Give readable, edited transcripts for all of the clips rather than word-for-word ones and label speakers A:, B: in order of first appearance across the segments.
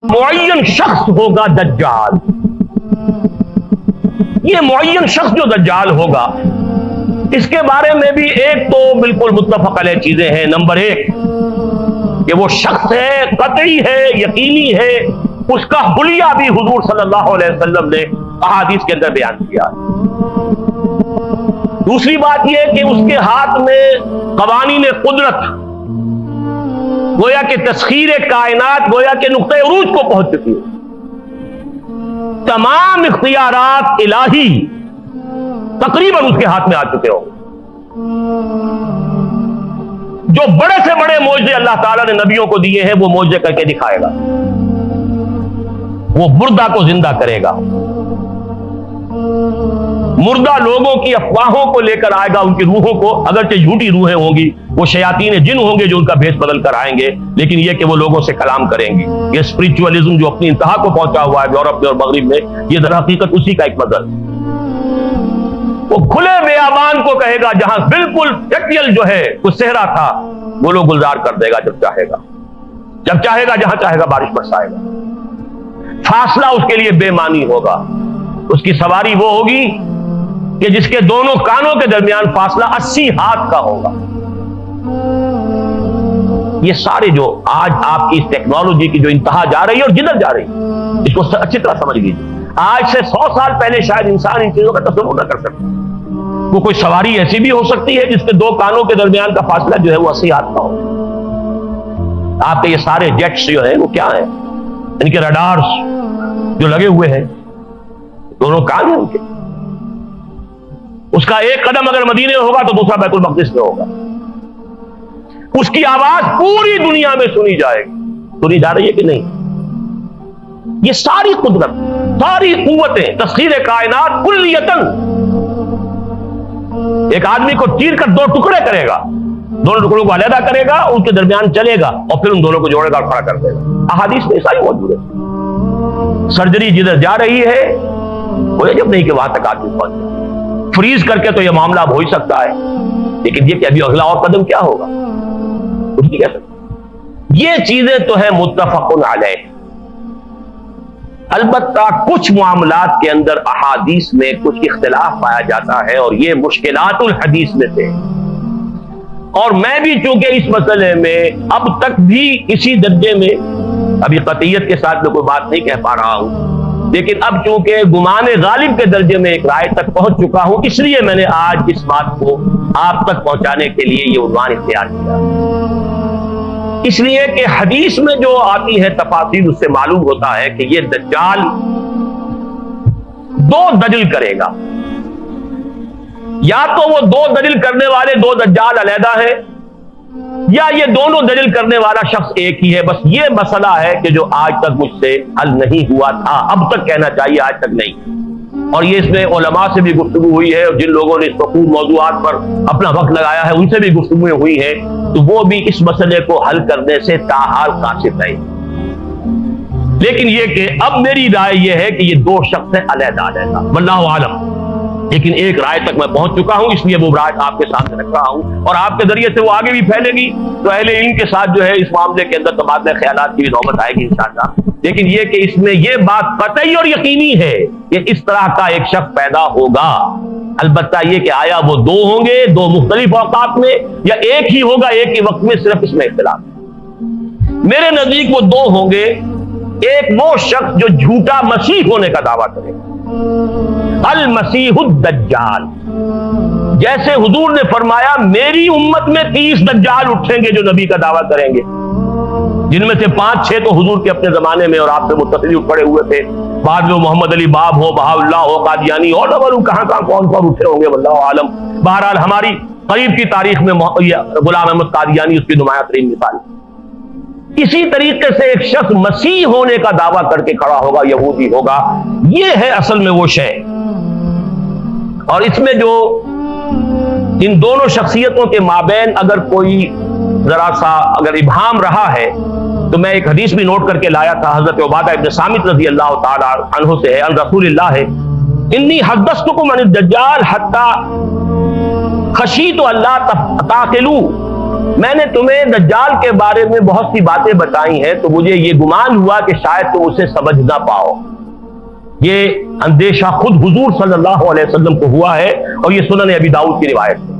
A: معین شخص ہوگا دجال. یہ معین شخص جو دجال ہوگا اس کے بارے میں بھی ایک تو بالکل متفق علیہ چیزیں ہیں. نمبر ایک کہ وہ شخص ہے، قطعی ہے، یقینی ہے، اس کا حلیہ بھی حضور صلی اللہ علیہ وسلم نے احادیث کے اندر بیان کیا. دوسری بات یہ کہ اس کے ہاتھ میں قوانین قدرت، گویا کہ تسخیر کائنات گویا کہ نقطۂ عروج کو پہنچ چکی ہے. تمام اختیارات الہی تقریباً اس کے ہاتھ میں آ چکے ہوں. جو بڑے سے بڑے معجزے اللہ تعالیٰ نے نبیوں کو دیے ہیں وہ معجزے کر کے دکھائے گا. وہ مردہ کو زندہ کرے گا، مردہ لوگوں کی افواہوں کو لے کر آئے گا، ان کی روحوں کو، اگرچہ جھوٹی روحیں ہوں گی، وہ شیاطین جن ہوں گے جو ان کا بھیس بدل کر آئیں گے، لیکن یہ کہ وہ لوگوں سے کلام کریں گے. یہ اسپرچولیزم جو اپنی انتہا کو پہنچا ہوا ہے یورپ میں اور مغرب میں، یہ در حقیقت اسی کا ایک مظہر. وہ کھلے بیابان کو کہے گا جہاں بالکل ٹیکل جو ہے وہ صحرا تھا، وہ لوگ گلزار کر دے گا جب چاہے گا، جب چاہے گا، جہاں چاہے گا بارش برسائے گا. فاصلہ اس کے لیے بے معنی ہوگا. اس کی سواری وہ ہوگی کہ جس کے دونوں کانوں کے درمیان فاصلہ 80 ہاتھ کا ہوگا. یہ سارے جو آج آپ کی اس ٹیکنالوجی کی جو انتہا جا رہی ہے اور جدھر جا رہی ہے، اس کو اچھی طرح سمجھ لیجیے. آج سے 100 سال پہلے شاید انسان ان چیزوں کا تصور نہ کر سکتا. وہ کوئی سواری ایسی بھی ہو سکتی ہے جس کے دو کانوں کے درمیان کا فاصلہ جو ہے وہ 80 ہاتھ کا ہو. آپ کے یہ سارے جیٹس جو ہیں وہ کیا ہیں؟ ان کے رڈارز جو لگے ہوئے ہیں، دونوں کان ہیں ان کے. اس کا ایک قدم اگر مدینے میں ہوگا تو دوسرا بیت المقدس میں ہوگا. اس کی آواز پوری دنیا میں سنی جائے گی. سنی جا رہی ہے کہ نہیں؟ یہ ساری قدرت، ساری قوتیں، تسخیر کائنات کلیتاً ایک آدمی کو چیر کر 2 ٹکڑے کرے گا، دونوں ٹکڑوں کو علیحدہ کرے گا، ان کے درمیان چلے گا اور پھر ان دونوں کو جوڑے گا اور کھڑا کر دے گا. احادیث میں ساری موجود ہے. سرجری جدھر جا رہی ہے وہ جب نہیں کہ وہاں تک آدمی پہنچے. فریز کر کے تو یہ معاملہ اب ہو ہی سکتا ہے، لیکن یہ کہ ابھی اگلا اور قدم کیا ہوگا کچھ نہیں کہہ سکتے. یہ چیزیں تو ہے متفق علیہ. البتہ کچھ معاملات کے اندر احادیث میں کچھ اختلاف پایا جاتا ہے اور یہ مشکلات الحدیث میں سے. اور میں بھی چونکہ اس مسئلے میں اب تک بھی اسی درجے میں، ابھی قطعیت کے ساتھ میں کوئی بات نہیں کہہ پا رہا ہوں، لیکن اب چونکہ گمان غالب کے درجے میں ایک رائے تک پہنچ چکا ہوں، اس لیے میں نے آج اس بات کو آپ تک پہنچانے کے لیے یہ عنوان اختیار کیا. اس لیے کہ حدیث میں جو آتی ہے تفاصیل اس سے معلوم ہوتا ہے کہ یہ دجال 2 دجل کرے گا. یا تو وہ 2 دجل کرنے والے 2 دجال علیحدہ ہیں، یا یہ دونوں دجل کرنے والا شخص ایک ہی ہے. بس یہ مسئلہ ہے کہ جو آج تک مجھ سے حل نہیں ہوا تھا، اب تک کہنا چاہیے آج تک نہیں. اور یہ اس میں علماء سے بھی گفتگو ہوئی ہے، اور جن لوگوں نے اس مخصوص موضوعات پر اپنا وقت لگایا ہے ان سے بھی گفتگویں ہوئی ہیں، تو وہ بھی اس مسئلے کو حل کرنے سے تاحال قاصر رہے. لیکن یہ کہ اب میری رائے یہ ہے کہ یہ 2 شخص ہیں علیحدہ علیحدہ، واللہ عالم. لیکن ایک رائے تک میں پہنچ چکا ہوں، اس لیے وہ رائے آپ کے سامنے رکھ رہا ہوں، اور آپ کے ذریعے سے وہ آگے بھی پھیلے گی تو اہل علم کے ساتھ جو ہے اس معاملے کے اندر تبادلہ خیالات کی بھی نوبت آئے گی انشاءاللہ. لیکن یہ کہ اس میں یہ بات قطعی اور یقینی ہے کہ اس طرح کا ایک شخص پیدا ہوگا. البتہ یہ کہ آیا وہ 2 ہوں گے 2 مختلف اوقات میں، یا ایک ہی ہوگا ایک ہی وقت میں، صرف اس میں اختلاف ہے. میرے نزدیک وہ 2 ہوں گے. ایک وہ شخص جو جھوٹا مسیح ہونے کا دعویٰ کرے گا، المسیح الدجال. جیسے حضور نے فرمایا میری امت میں 30 دجال اٹھیں گے جو نبی کا دعویٰ کریں گے، جن میں سے 5-6 تو حضور کے اپنے زمانے میں اور آپ سے متصل اٹھ پڑے ہوئے تھے. بعد میں محمد علی باب ہو، بہاء اللہ ہو، قادیانی ہو، نہ معلوم کہاں کون اٹھے ہوں گے، واللہ عالم. بہرحال ہماری قریب کی تاریخ میں غلام احمد قادیانی اس کی نمایاں ترین مثال. اسی طریقے سے ایک شخص مسیح ہونے کا دعویٰ کر کے کھڑا ہوگا، یہودی ہوگا. یہ ہے اصل میں وہ شے. اور اس میں جو ان دونوں شخصیتوں کے مابین اگر کوئی ذرا سا اگر ابہام رہا ہے تو میں ایک حدیث بھی نوٹ کر کے لایا تھا، حضرت عبادہ ابن صامت رضی اللہ تعالی عنہ سے ہے، عن رسول اللہ ہے، انی حدثتکم عن الدجال حتی خشیت اللہ تعقلوا میں نے تمہیں دجال کے بارے میں بہت سی باتیں بتائی ہیں تو مجھے یہ گمان ہوا کہ شاید تم اسے سمجھ نہ پاؤ. یہ اندیشہ خود حضور صلی اللہ علیہ وسلم کو ہوا ہے اور یہ سنن ابی داؤد کی روایت ہے.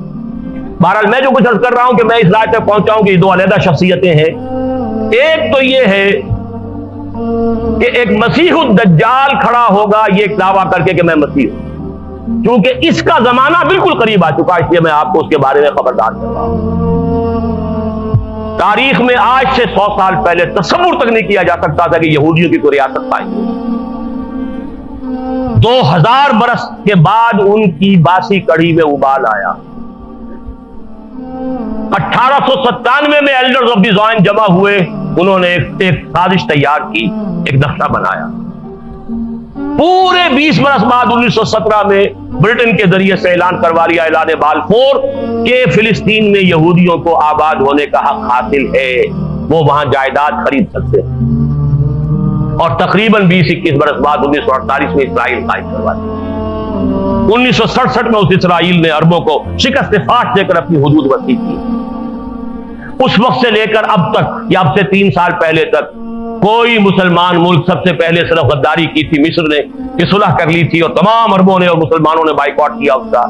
A: بہرحال میں جو کچھ عرض کر رہا ہوں کہ میں اس رائے تک پہنچا ہوں کہ یہ دو علیحدہ شخصیتیں ہیں. ایک تو یہ ہے کہ ایک مسیح الدجال کھڑا ہوگا یہ ایک دعویٰ کر کے کہ میں مسیح ہوں. چونکہ اس کا زمانہ بالکل قریب آ چکا اس لیے میں آپ کو اس کے بارے میں خبردار کر رہا ہوں. تاریخ میں آج سے 100 سال پہلے تصور تک نہیں کیا جا سکتا تھا کہ یہودیوں کی کوئی ریاست قائم ہو. 2000 برس کے بعد ان کی باسی کڑی میں ابال آیا. 1897 میں ایلڈرز آف دی زائن جمع ہوئے. انہوں نے ایک سازش تیار کی, ایک نقشہ بنایا. پورے 20 برس بعد 1917 میں برٹن کے ذریعے سے اعلان کروا لیا, اعلان بالفور, کہ فلسطین میں یہودیوں کو آباد ہونے کا حق حاصل ہے, وہ وہاں جائیداد خرید سکتے ہیں. اور تقریباً 20-21 برس بعد 1948 میں اسرائیل قائم کروا دیا. 1967 میں اس اسرائیل نے عربوں کو شکست فاش دے کر اپنی حدود وسیع کی. اس وقت سے لے کر اب تک یا اب سے 3 سال پہلے تک کوئی مسلمان ملک, سب سے پہلے صرف غداری کی تھی مصر نے کہ صلح کر لی تھی اور تمام عربوں نے اور مسلمانوں نے بائیکاٹ کیا اس کا.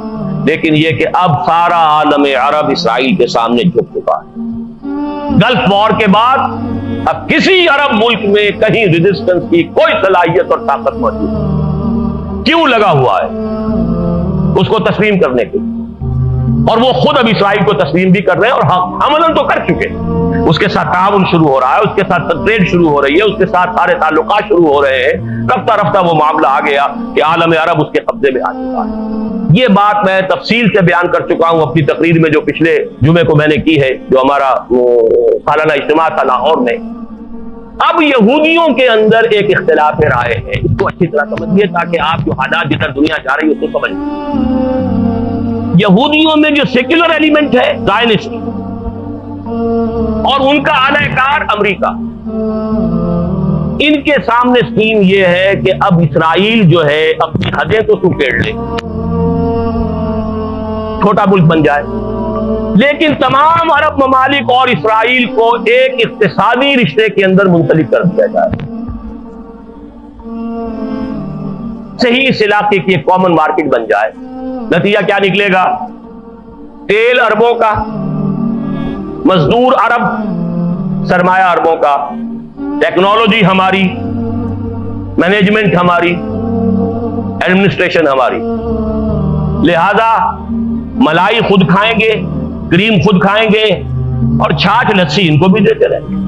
A: لیکن یہ کہ اب سارا عالم عرب اسرائیل کے سامنے جھک چکا ہے. گلف وار کے بعد اب کسی عرب ملک میں کہیں ریزسٹنس کی کوئی صلاحیت اور طاقت موجود نہیں. کیوں لگا ہوا ہے اس کو تسلیم کرنے کے لیے, اور وہ خود اب اسرائیل کو تسلیم بھی کر رہے ہیں اور عملاً تو کر چکے. اس کے ساتھ تعاون شروع ہو رہا ہے, اس کے ساتھ ٹریڈ شروع ہو رہی ہے, اس کے ساتھ سارے تعلقات شروع ہو رہے ہیں. رفتہ رفتہ وہ معاملہ آ گیا کہ عالم عرب اس کے قبضے میں آ چکا ہے. یہ بات میں تفصیل سے بیان کر چکا ہوں اپنی تقریر میں جو پچھلے جمعے کو میں نے کی ہے, جو ہمارا سالانہ اجتماع تھا لاہور میں. اب یہودیوں کے اندر ایک اختلاف رائے ہے, اس کو اچھی طرح سمجھیے تاکہ آپ جو حالات جدھر دنیا جا رہی ہے اس کو سمجھیں. یہودیوں میں جو سیکولر ایلیمنٹ ہے زائنسٹ, اور ان کا اعلی کار امریکہ, ان کے سامنے سکیم یہ ہے کہ اب اسرائیل جو ہے اپنی حدیں تو سکیڑ لے, چھوٹا ملک بن جائے, لیکن تمام عرب ممالک اور اسرائیل کو ایک اقتصادی رشتے کے اندر منسلک کر دیا جائے. صحیح اس علاقے کی ایک کامن مارکیٹ بن جائے. نتیجہ کیا نکلے گا؟ تیل عربوں کا, مزدور عرب, سرمایہ عربوں کا, ٹیکنالوجی ہماری, مینجمنٹ ہماری, ایڈمنسٹریشن ہماری. لہذا ملائی خود کھائیں گے, کریم خود کھائیں گے, اور چھاچھ لسی ان کو بھی دیتے رہیں گے.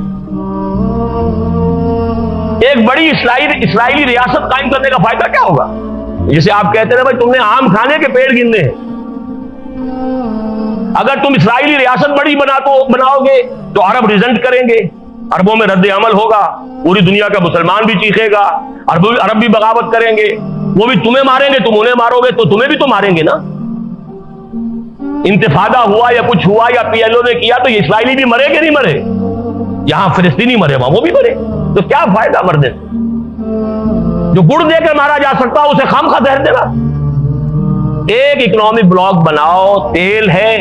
A: ایک بڑی اسرائیلی ریاست قائم کرنے کا فائدہ کیا ہوگا؟ جسے آپ کہتے ہیں بھائی تم نے آم کھانے کے پیڑ گننے ہیں. اگر تم اسرائیلی ریاست بڑی بناؤ گے تو عرب ریزنٹ کریں گے, عربوں میں رد عمل ہوگا, پوری دنیا کا مسلمان بھی چیخے گا, عرب بھی بغاوت کریں گے, وہ بھی تمہیں ماریں گے, تم انہیں مارو گے تو تمہیں بھی تو ماریں گے نا. انتفاضہ ہوا یا کچھ ہوا یا پی ایل او نے کیا تو یہ اسرائیلی بھی مرے کہ نہیں مرے؟ یہاں فلسطینی مرے وہاں وہ بھی مرے, تو کیا فائدہ مرنے سے؟ جو گڑ دے کر مارا جا سکتا اسے خامخواہ زہر دینا. ایک اکنامک بلاک بناؤ, تیل ہے,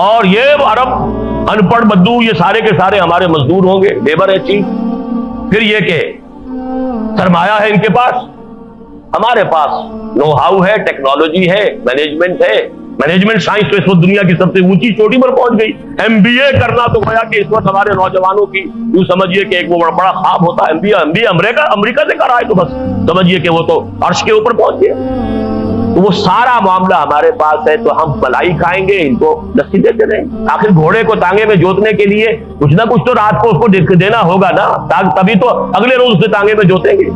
A: اور یہ عرب ان پڑھ بدو یہ سارے کے سارے ہمارے مزدور ہوں گے, لیبر ہے چیف. پھر یہ کہ سرمایہ ہے ان کے پاس, ہمارے پاس نو ہاؤ ہے, ٹیکنالوجی ہے, مینجمنٹ ہے. مینجمنٹ سائنس تو اس وقت دنیا کی سب سے اونچی چوٹی پر پہنچ گئی. MBA کرنا تو گویا کہ اس وقت ہمارے نوجوانوں کی یوں سمجھیے کہ ایک وہ بڑا خواب ہوتا ہے. MBA امریکہ سے کرا ہے تو بس سمجھیے کہ وہ تو عرش کے اوپر پہنچ گیا. تو وہ سارا معاملہ ہمارے پاس ہے, تو ہم بلائی کھائیں گے, ان کو لسی دیتے رہیں. آخر گھوڑے کو تانگے میں جوتنے کے لیے کچھ نہ کچھ تو رات کو اس کو دینا ہوگا نا, تبھی تو اگلے روز اسے تانگے میں جوتیں گے.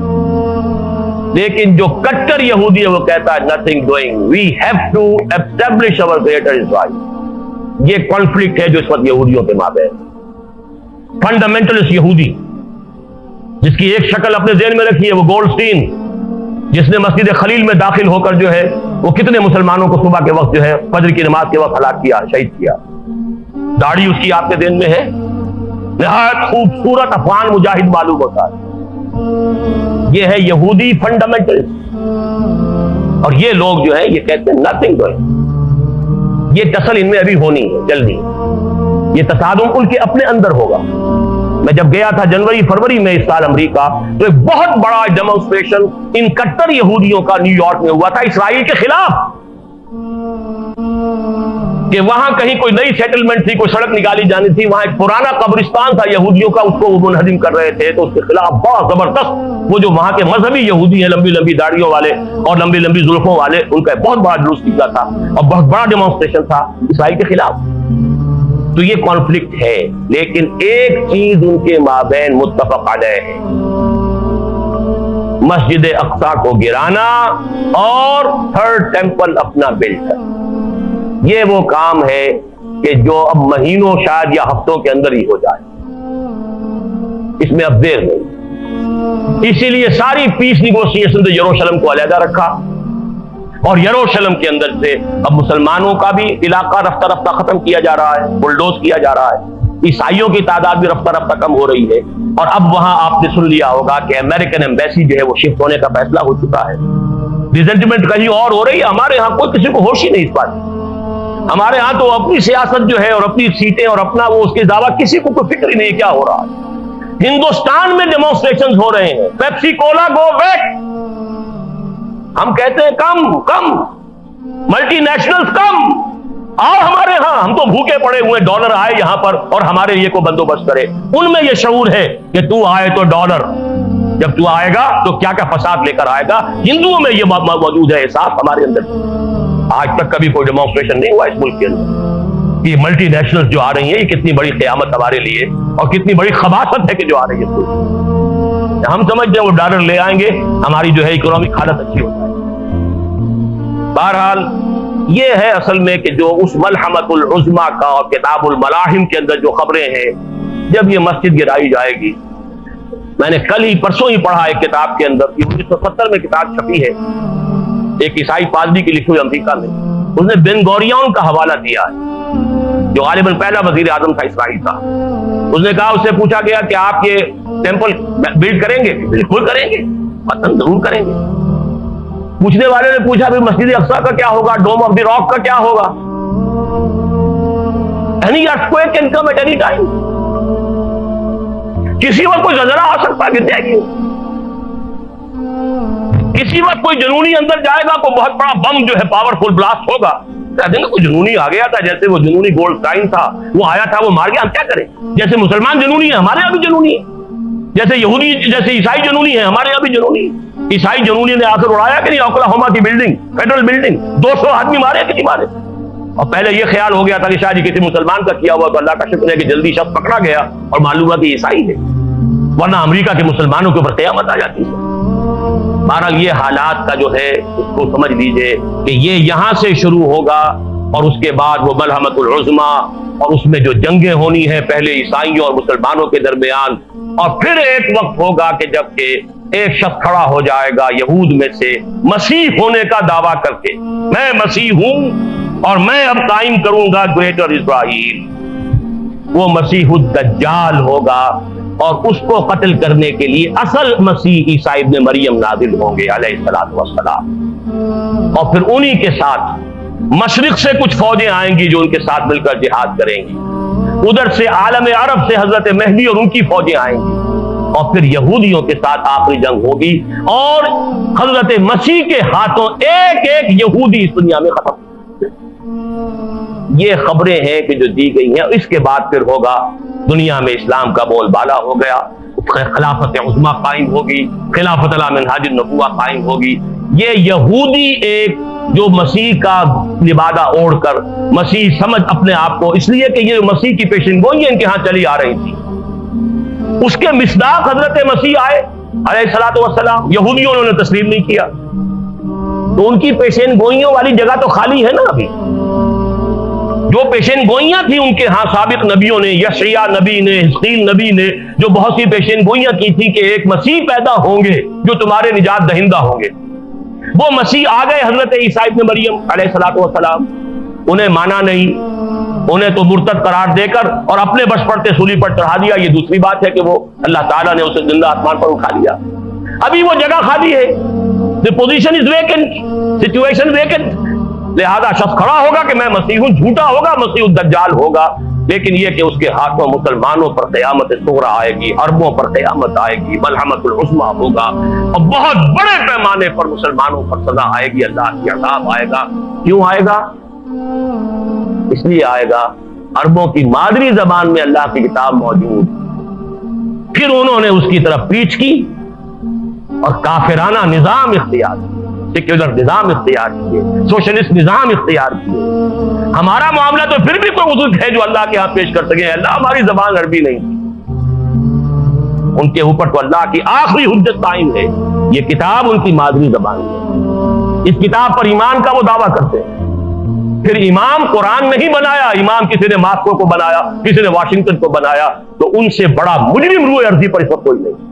A: لیکن جو کٹر یہودی ہے وہ کہتا ہے nothing doing, we have to establish our greater Israel. یہ کانفلکٹ ہے جو اس وقت یہودیوں کے مابین. فنڈامنٹلسٹ یہودی جس کی ایک شکل اپنے ذہن میں رکھی ہے وہ گولڈسٹین, جس نے مسجد خلیل میں داخل ہو کر جو ہے وہ کتنے مسلمانوں کو صبح کے وقت جو ہے فجر کی نماز کے وقت ہلاک کیا, شہید کیا. داڑھی اس کی آپ کے ذہن میں ہے, نہایت خوبصورت افغان مجاہد معلوم ہوتا ہے. یہ ہے یہودی فنڈامنٹل. اور یہ لوگ جو ہیں یہ کہتے ہیں nothing doing. یہ ٹسل ان میں ابھی ہونی ہے, جلدی. یہ تصادم ان کے اپنے اندر ہوگا. میں جب گیا تھا جنوری فروری میں اس سال امریکہ، تو ایک بہت بڑا ڈیمونسٹریشن ان کٹر یہودیوں کا نیو یارک میں ہوا تھا اسرائیل کے خلاف، کہ وہاں کہیں کوئی نئی سیٹلمنٹ تھی، کوئی سڑک نکالی جانی تھی، وہاں ایک پرانا قبرستان تھا یہودیوں کا، اس کو وہ منہدم کر رہے تھے. تو اس کے خلاف بہت زبردست وہ جو وہاں کے مذہبی یہودی ہیں، لمبی لمبی داڑھیوں والے اور لمبی لمبی زلفوں والے، ان کا بہت بڑا جلوس نکلا تھا اور بہت بڑا ڈیمونسٹریشن تھا اسرائیل کے خلاف. تو یہ کانفلکٹ ہے، لیکن ایک چیز ان کے مابین متفق علیہ ہے، مسجد اقصی کو گرانا اور تھرڈ ٹیمپل اپنا بلڈ کرنا. یہ وہ کام ہے کہ جو اب مہینوں شاید یا ہفتوں کے اندر ہی ہو جائے، اس میں اب دیر نہیں. اسی لیے ساری پیس نیگوشیشن تو یروشلم کو علیحدہ رکھا، اور یروشلم کے اندر سے اب مسلمانوں کا بھی علاقہ رفتہ رفتہ ختم کیا جا رہا ہے، بلڈوز کیا جا رہا ہے. عیسائیوں کی تعداد بھی رفتہ رفتہ کم ہو رہی ہے. اور اب وہاں آپ نے سن لیا ہوگا کہ امریکن ایمبیسی جو ہے وہ شفٹ ہونے کا فیصلہ ہو چکا ہے. ریزنٹمنٹ کہیں اور ہو رہی ہے، ہمارے ہاں کوئی کسی کو ہوش ہی نہیں اس بات. ہمارے ہاں تو اپنی سیاست جو ہے اور اپنی سیٹیں اور اپنا وہ اس کے علاوہ کسی کو کوئی فکر ہی نہیں کیا ہو رہا ہے. ہندوستان میں ڈیمونسٹریشن ہو رہے ہیں، پیپسی کولا گو بیک. ہم کہتے ہیں کم کم، ملٹی نیشنلز کم، آؤ ہمارے ہاں، ہم تو بھوکے پڑے ہوئے، ڈالر آئے یہاں پر اور ہمارے لیے کو بندوبست کرے. ان میں یہ شعور ہے کہ تو آئے تو ڈالر، جب تو آئے گا تو کیا کیا فساد لے کر آئے گا. ہندوؤں میں یہ موجود ہے احساس ہمارے اندر. آج تک کبھی کوئی ڈیمونسٹریشن نہیں ہوا اس ملک کے اندر. یہ ملٹی نیشنلز جو آ رہی ہیں، یہ کتنی بڑی قیامت ہمارے لیے اور کتنی بڑی خباثت ہے کہ جو آ رہی ہے. ہم سمجھتے ہیں وہ ڈالر لے آئیں گے، ہماری جو ہے اکنامک حالت اچھی ہو جائے. بہرحال یہ ہے اصل میں کہ جو اس ملحمۃ العظمیٰ کا اور کتاب الملاحم کے اندر جو خبریں ہیں، جب یہ مسجد گرائی جائے گی. میں نے کل ہی پرسوں ہی پڑھا ایک کتاب کے اندر، 1970 میں کتاب چھپی ہے، ایک عیسائی پادری کی لکھی ہوئی امریکہ میں. اس نے بن گوریون کا حوالہ دیا ہے، جو غالباً پہلا وزیر اعظم تھا اسرائیل کا. اس نے کہا، اس سے پوچھا گیا کہ آپ یہ ٹیمپل بلڈ کریں گے؟ بالکل کریں گے، وطن ضرور کریں گے. پوچھنے والے نے پوچھا پھر مسجد اقصی کا کیا ہوگا، ڈوم آف دی راک کا کیا ہوگا؟ Any earthquake can come at any time. کسی وقت کوئی زلزلہ آ سکتا ہے، گر جائے گی. کسی وقت کوئی جنونی اندر جائے گا، کوئی بہت بڑا بم جو ہے پاورفل بلاسٹ ہوگا. کہتے ہیں کوئی جنونی آ گیا تھا، جیسے وہ جنونی گولڈ ٹائم تھا، وہ آیا تھا، وہ مار گیا، ہم کیا کریں؟ جیسے مسلمان جنونی ہے، ہمارے یہاں بھی جنونی ہے. جیسے یہودی، جیسے عیسائی جنونی ہے، ہمارے یہاں بھی جنونی ہے. عیسائی جنونی نے آخر اڑایا کہ نہیں اوکلاہوما کی بلڈنگ، فیڈرل بلڈنگ، 200 آدمی مارے کہ نہیں مارے. اور پہلے یہ خیال ہو گیا تھا کہ شاید یہ کسی مسلمان کا کیا ہوا، تو اللہ کا شکر ہے کہ جلدی شخص پکڑا گیا اور معلوم ہوا کہ عیسائی ہے، ورنہ امریکہ کے مسلمانوں کے اوپر قیامت آ جاتی ہے. بہرحال یہ حالات کا جو ہے اس کو سمجھ لیجئے کہ یہ یہاں سے شروع ہوگا، اور اس کے بعد وہ ملحمۃ العظمیٰ، اور اس میں جو جنگیں ہونی ہیں پہلے عیسائیوں اور مسلمانوں کے درمیان. اور پھر ایک وقت ہوگا کہ جب کہ ایک شخص کھڑا ہو جائے گا یہود میں سے مسیح ہونے کا دعویٰ کر کے، میں مسیح ہوں اور میں اب قائم کروں گا گریٹر اسرائیل. وہ مسیح الدجال ہوگا، اور اس کو قتل کرنے کے لیے اصل مسیح عیسیٰ ابن مریم نازل ہوں گے علیہ الصلوۃ والسلام. اور پھر انہی کے ساتھ مشرق سے کچھ فوجیں آئیں گی جو ان کے ساتھ مل کر جہاد کریں گی. ادھر سے عالم عرب سے حضرت مہدی اور ان کی فوجیں آئیں گی، اور پھر یہودیوں کے ساتھ آخری جنگ ہوگی، اور حضرت مسیح کے ہاتھوں ایک ایک یہودی اس دنیا میں ختم. یہ خبریں ہیں کہ جو دی گئی ہیں. اس کے بعد پھر ہوگا دنیا میں اسلام کا بول بالا ہو گیا، خلافت عظمیٰ قائم ہوگی، خلافت علی منہاج النبوہ قائم ہوگی. یہ یہودی ایک جو مسیح کا لبادہ اوڑھ کر مسیح سمجھ اپنے آپ کو، اس لیے کہ یہ مسیح کی پیشن گوئیاں ان کے ہاں چلی آ رہی تھی، اس کے مصداق حضرت مسیح آئے علیہ الصلوۃ والسلام. یہودیوں نے تسلیم نہیں کیا، تو ان کی پیشن گوئیوں والی جگہ تو خالی ہے نا. ابھی جو پیشن گوئیاں تھی ان کے ہاں سابق نبیوں نے، یشعیاء نبی نے، حزقیل نبی نے جو بہت سی پیشن گوئیاں کی تھی کہ ایک مسیح پیدا ہوں گے جو تمہارے نجات دہندہ ہوں گے. وہ مسیح آ گئے حضرت عیسیٰ ابن مریم علیہ الصلوۃ والسلام. انہیں مانا نہیں، انہیں تو مرتد قرار دے کر اور اپنے بش پڑتے سولی پر چڑھا دیا. یہ دوسری بات ہے کہ وہ اللہ تعالیٰ نے اسے زندہ آسمان پر اٹھا لیا. ابھی وہ جگہ خالی ہے، the position is vacant, situation vacant. لہذا شخص کھڑا ہوگا کہ میں مسیح ہوں، جھوٹا ہوگا، مسیح الدجال ہوگا. لیکن یہ کہ اس کے ہاتھوں مسلمانوں پر قیامت صغریٰ آئے گی، عربوں پر قیامت آئے گی، ملحمۃ العظمیٰ ہوگا، اور بہت بڑے پیمانے پر مسلمانوں پر سزا آئے گی، اللہ کی عذاب آئے گا۔ کیوں آئے گا؟ اس لیے آئے گا عربوں کی مادری زبان میں اللہ کی کتاب موجود، پھر انہوں نے اس کی طرف پیچھ کی اور کافرانہ نظام اختیار کیا، سیکولر نظام اختیار کیے، سوشلسٹ نظام اختیار کیے۔ ہمارا معاملہ تو پھر بھی کوئی حدود ہے جو اللہ کے ہاں پیش کر سکے، اللہ ہماری زبان عربی نہیں تھی، ان کے اوپر تو اللہ کی آخری حجت قائم ہے، یہ کتاب ان کی مادری زبان ہے، اس کتاب پر ایمان کا وہ دعویٰ کرتے ہیں۔ پھر امام قرآن نہیں بنایا، امام کسی نے ماسکو کو بنایا، کسی نے واشنگٹن کو بنایا، تو ان سے بڑا مجرم روئے ارضی پر اس وقت کوئی نہیں۔